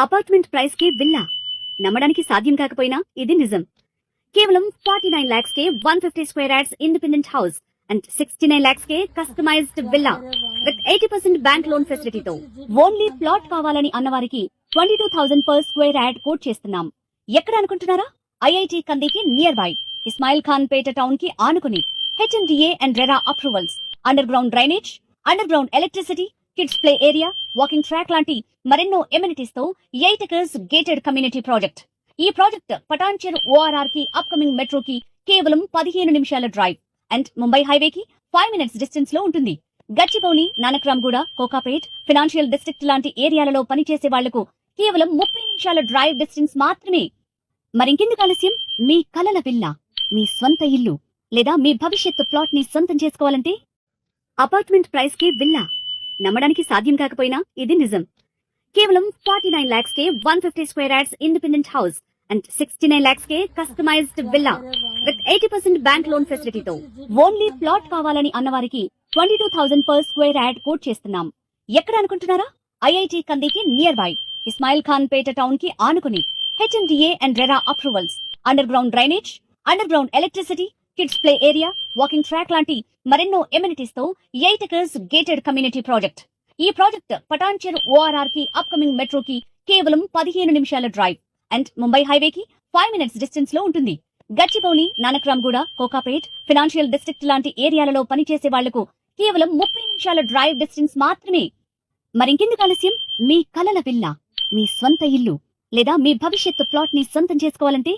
Apartment price కి villa నమ్మడానికి సాధ్యం కాకపోయినా ఇది నిజం. కేవలం 49 lakhs కే 150 square yards independent house and 69 lakhs కే customized villa with 80% bank loan facility తో ఓన్లీ ప్లాట్ కావాలని అన్నవారికి 22,000 per square yard కోట్ చేస్తున్నాం. ఎక్కడ అనుకుంటున్నారా? ఐఐటి కందికి near by, Ismail Khan Peta town కి ఆనుకుని, HMDA and RERA approvals, underground drainage, underground electricity, kids play area, walking track లాంటి మరెన్నో ఎమ్యూనిటీస్ తో 8 acres గేటెడ్ కమ్యూనిటీ ప్రాజెక్ట్. ఈ ప్రాజెక్ట్ పటాన్చెరు ఓఆర్ఆర్ కి అప్కమింగ్ మెట్రోకి కేవలం 15 నిమిషాల డ్రైవ్ అండ్ ముంబై హైవేకి 5 minutes డిస్టెన్స్ లో ఉంటుంది. గచ్చిబౌలి, నానక్రామ్గూడ, కోకాపేట్, ఫినాన్షియల్ డిస్ట్రిక్ట్ లాంటి ఏరియాలలో పనిచేసే వాళ్లకు కేవలం 30 నిమిషాల డ్రైవ్ డిస్టెన్స్ మాత్రమే. మరింకెందుకు ఆలస్యం? మీ కలల విల్లా, మీ స్వంత ఇల్లు లేదా మీ భవిష్యత్తు ప్లాట్ ని సొంతం చేసుకోవాలంటే అపార్ట్మెంట్ ప్రైస్ కి విల్లా నమ్మడానికి సాధ్యం కాకపోయినా ఇది నిజం. కేవలం 49 lakhs కే 150 square yards independent house and 69 lakhs కే customized villa with 80% bank loan facility తో ఓన్లీ ప్లాట్ కావాలని అన్నవారికి 22,000 per square yard కోట్ చేస్తున్నాం. ఎక్కడ అనుకుంటున్నారా? ఐఐటి కందికి near by, Ismail Khan Peta town కి ఆనుకుని, HMDA and RERA approvals, underground drainage, underground electricity, kids play area, walking track లాంటి మరెన్నో ఎమ్యూనిటీస్ తో 8 acres గేటెడ్ కమ్యూనిటీ ప్రాజెక్ట్. ఈ ప్రాజెక్ట్ పటాన్చెరు ఓఆర్ఆర్ కి అప్కమింగ్ మెట్రోకి కేవలం 15 నిమిషాల డ్రైవ్ అండ్ ముంబై హైవేకి 5 minutes డిస్టెన్స్ లో ఉంటుంది. గచ్చిబౌలి, నానక్రామ్గూడ, కోకాపేట్, ఫినాన్షియల్ డిస్ట్రిక్ట్ లాంటి ఏరియాలలో పనిచేసే వాళ్లకు కేవలం 30 నిమిషాల డ్రైవ్ డిస్టెన్స్ మాత్రమే. మరింకెందుకు ఆలస్యం? మీ కలల విల్లా, మీ స్వంత ఇల్లు లేదా మీ భవిష్యత్తు ప్లాట్ ని సొంతం చేసుకోవాలంటే